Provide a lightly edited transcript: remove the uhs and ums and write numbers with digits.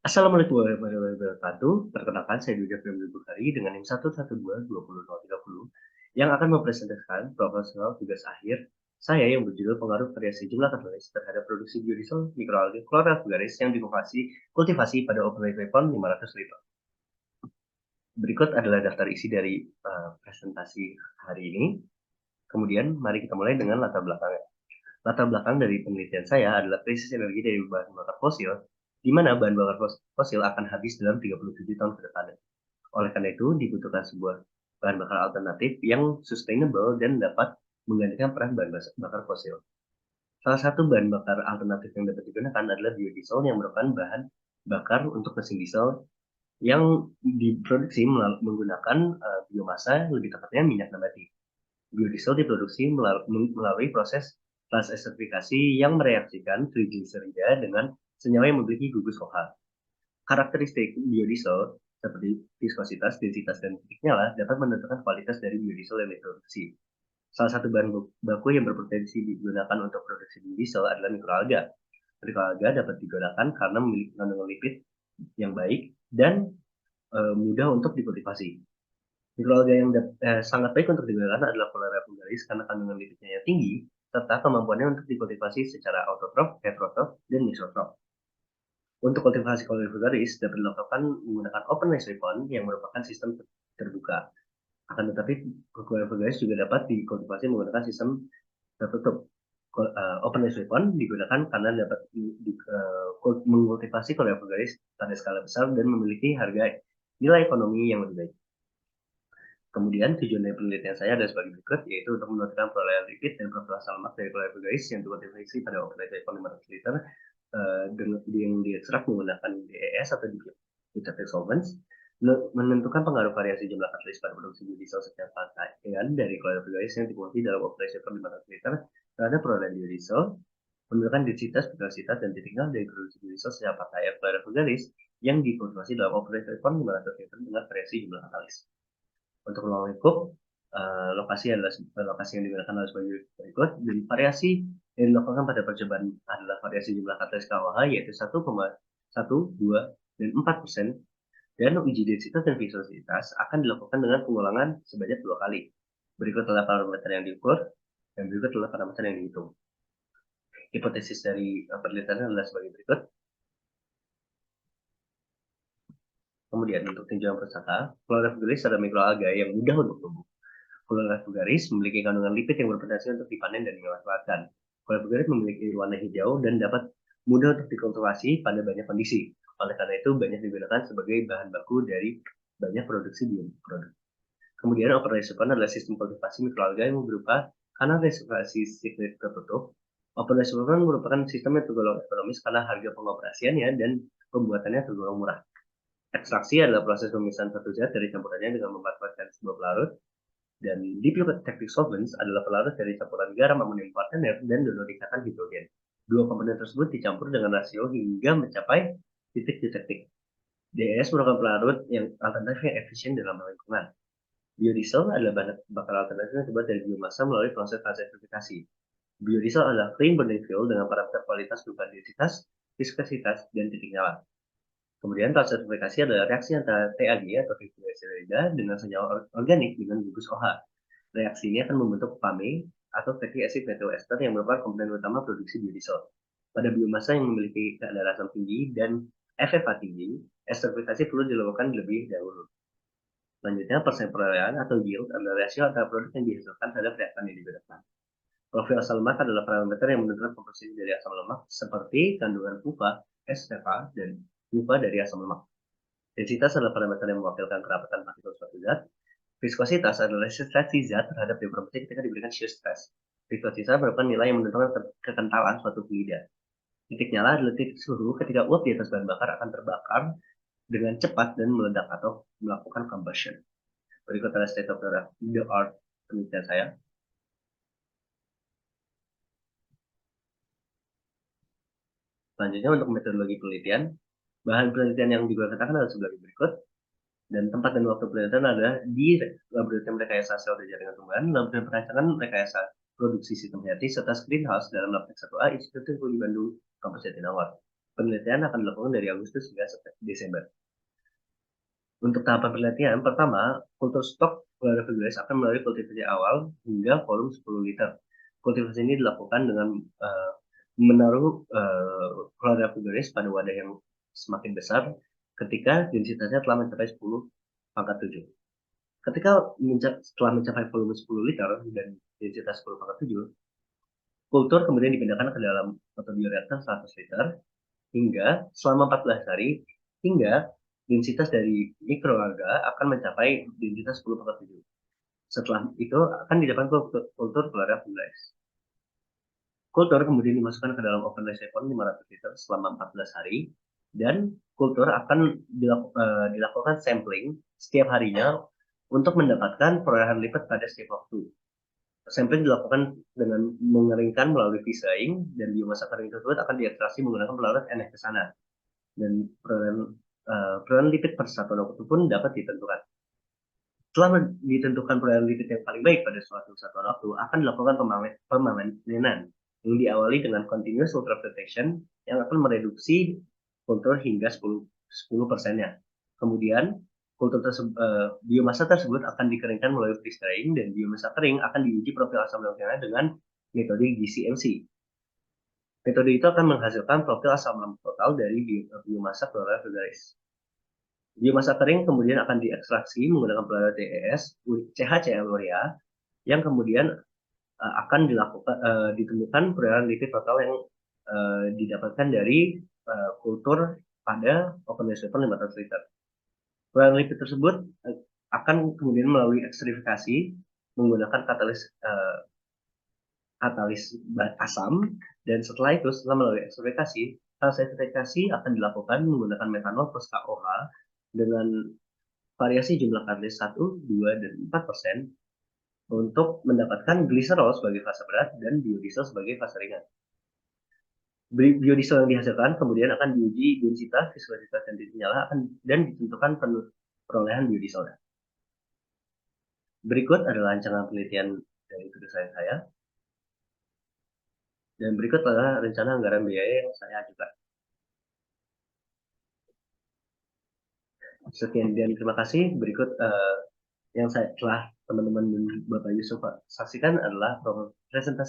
Assalamualaikum warahmatullahi wabarakatuh. Perkenalkan, saya Duda Febri Bukhari dengan NIM 1122030 yang akan mempresentasikan proposal tugas akhir saya yang berjudul pengaruh variasi jumlah katalis terhadap produksi biodiesel mikroalga Chlorella vulgaris yang kultivasi pada open weapon 500 liter. Berikut adalah daftar isi dari presentasi hari ini. Kemudian mari kita mulai dengan latar belakangnya. Latar belakang dari penelitian saya adalah krisis energi dari bahan bakar fosil, di mana bahan bakar fosil akan habis dalam 37 tahun ke depan. Oleh karena itu, dibutuhkan sebuah bahan bakar alternatif yang sustainable dan dapat menggantikan peran bahan bakar fosil. Salah satu bahan bakar alternatif yang dapat digunakan adalah biodiesel yang merupakan bahan bakar untuk mesin diesel yang diproduksi menggunakan biomasa, lebih tepatnya minyak nabati. Biodiesel diproduksi melalui proses transesterifikasi yang mereaksikan trigliserida dengan senyawa yang memiliki gugus OH. Karakteristik biodiesel seperti viskositas, densitas, dan titik nyala dapat menentukan kualitas dari biodiesel yang diproduksi. Salah satu bahan baku yang berpotensi digunakan untuk produksi biodiesel adalah mikroalga. Mikroalga dapat digunakan karena memiliki kandungan lipid yang baik dan mudah untuk dikultivasi. Mikroalga yang sangat baik untuk digunakan adalah Chlorella vulgaris karena kandungan lipidnya yang tinggi serta kemampuannya untuk dikultivasi secara autotrof, heterotrof, dan mesotrof. Untuk kultivasi Chlorella vulgaris dapat dilakukan menggunakan open nursery pond yang merupakan sistem terbuka. Akan tetapi Chlorella vulgaris juga dapat dikultivasi menggunakan sistem tertutup. Open nursery pond digunakan karena dapat mengkultivasi Chlorella vulgaris pada skala besar dan memiliki harga nilai ekonomi yang lebih baik. Kemudian tujuan dari penelitian saya adalah sebagai berikut, yaitu untuk menentukan perolehan lipid dan profil asam lemak dari Chlorella vulgaris yang dikultivasi pada operasi 500 liter yang diekstrak menggunakan DES atau Dielectric Solvents, menentukan pengaruh variasi jumlah katalis pada produksi biodiesel secara pakaian dari Chlorella vulgaris yang diproduksi dalam operasi 500 liter terhadap perolehan biodiesel, menentukan densitas, viscositas, dan titik nol dari produksi biodiesel secara pakaian Chlorella vulgaris yang dikultivasi dalam operasi 500 liter dengan variasi jumlah katalis. Untuk ruang lingkup, lokasi yang digunakan adalah sebagai berikut. Dan variasi yang dilakukan pada percobaan adalah variasi jumlah katalis KOH yaitu 1,1, 2, dan 4%. Dan uji densitas dan viscositas akan dilakukan dengan pengulangan sebanyak 2 kali. Berikut adalah parameter yang diukur dan berikut adalah parameter yang dihitung. Hipotesis dari penelitian adalah sebagai berikut. Kemudian untuk tinjauan persata, Chlorella vulgaris adalah mikroalga yang mudah untuk tumbuh. Chlorella vulgaris memiliki kandungan lipid yang berpotensi untuk dipanen dan dimanfaatkan. Chlorella vulgaris memiliki warna hijau dan dapat mudah untuk dikultivasi pada banyak kondisi. Oleh karena itu, banyak digunakan sebagai bahan baku dari banyak produksi bioproduk. Kemudian, open reservoir adalah sistem kultivasi mikroalga yang berupa kanal reservasi siklik tertutup. Open reservoir merupakan sistem yang tergolong ekonomis karena harga pengoperasiannya dan pembuatannya tergolong murah. Ekstraksi adalah proses pemisahan satu zat dari campurannya dengan memanfaatkan sebuah pelarut, dan Dielectric Solvents adalah pelarut dari campuran garam, amonium partener, dan donor ikatan hidrogen. Dua komponen tersebut dicampur dengan rasio hingga mencapai titik detektif. DES merupakan pelarut yang alternatif yang efisien dalam lingkungan. Biodiesel adalah bahan bakar alternatif yang terbuat dari biomasa melalui proses transesterifikasi. Biodiesel adalah clean burning fuel dengan parameter kualitas berupa densitas, viskositas, dan titik nyala. Kemudian transesterifikasi adalah reaksi antara TAG atau triglycerida dengan senyawa organik dengan gugus OH. Reaksi ini akan membentuk PAME atau fatty acid methyl yang merupakan komponen utama produksi biodiesel. Pada biomasa yang memiliki kadar asam tinggi dan FFA tinggi, esterifikasi perlu dilakukan lebih dahulu. Selanjutnya, persen perolehan atau yield adalah rasio antara produk yang dihasilkan terhadap reaktan yang digunakan. Profil asam lemak adalah parameter yang menentukan komposisi dari asam lemak seperti kandungan PUFA, STFA, dan PUFA dari asam lemak. Densitas adalah parameter yang mewakilkan kerapatan partikel suatu zat. Viskositas adalah resistensi zat terhadap deformasi ketika diberikan shear stress. Viskositas merupakan nilai yang menentukan kekentalan suatu fluida. Titik nyala adalah titik suhu ketika uap di atas bahan bakar akan terbakar dengan cepat dan meledak atau melakukan combustion. Berikut adalah state of the art penelitian saya. Selanjutnya untuk metodologi penelitian, bahan penelitian yang digunakan adalah sebagai berikut. Dan tempat dan waktu penelitian adalah di laboratorium rekayasa sel dan jaringan tumbuhan, laboratorium perancangan rekayasa produksi sistem hayati, serta greenhouse dalam Labtek 1A Institut Teknologi Bandung, Kampus Jatinangor. Penelitian akan dilakukan dari Agustus hingga Desember. Untuk tahapan penelitian, pertama, kultur stok Chlorella vulgaris akan melalui kultivasi awal hingga volume 10 liter. Kultivasi ini dilakukan dengan menaruh Chlorella vulgaris pada wadah yang semakin besar ketika densitasnya telah mencapai 10⁻⁷. Setelah mencapai volume 10 liter dan densitas 10⁻⁷, kultur kemudian dipindahkan ke dalam fotobioreaktor 100 liter hingga selama 14 hari hingga densitas dari mikroalga akan mencapai densitas 10⁻⁷. Setelah itu akan didapatkan kultur Chlorella vulgaris. Kultur kemudian dimasukkan ke dalam oven reservoir 500 liter selama 14 hari dan kultur akan dilakukan sampling setiap harinya untuk mendapatkan perolehan lipid pada setiap waktu. Sampling dilakukan dengan mengeringkan melalui freezing dan biomasa kering tersebut akan diekstraksi menggunakan pelarut NF-kesana dan perolehan lipid per satuan waktu pun dapat ditentukan. Setelah ditentukan perolehan lipid yang paling baik pada suatu satuan waktu, akan dilakukan pemamanenan yang diawali dengan continuous ultrafiltration yang akan mereduksi kultur hingga 10%-nya. Kemudian biomasa tersebut akan dikeringkan melalui freeze drying dan biomasa kering akan diuji profil asam lambungnya dengan metode GCMC. Metode itu akan menghasilkan profil asam lambung total dari biomasa Chlorella vulgaris. Biomasa kering kemudian akan diekstraksi menggunakan pelarut TES, CHCl urea, yang kemudian akan ditemukan perolehan lipid total yang didapatkan dari kultur pada open reservoir 500 liter. Perolehan lipid tersebut akan kemudian melalui eksterifikasi menggunakan katalis asam, dan setelah melalui eksterifikasi akan dilakukan menggunakan metanol plus KOH dengan variasi jumlah katalis 1, 2, dan 4% untuk mendapatkan gliserol sebagai fase berat dan biodiesel sebagai fase ringan. Biodiesel yang dihasilkan kemudian akan diuji densitas, viskositas, dan titik nyala dan ditentukan perolehan biodieselnya. Berikut adalah rancangan penelitian dari tulisan saya. Dan berikut adalah rencana anggaran biaya yang saya ajukan. Sekian dan terima kasih. Berikut yang telah teman-teman Bapak Yusuf saksikan adalah presentasi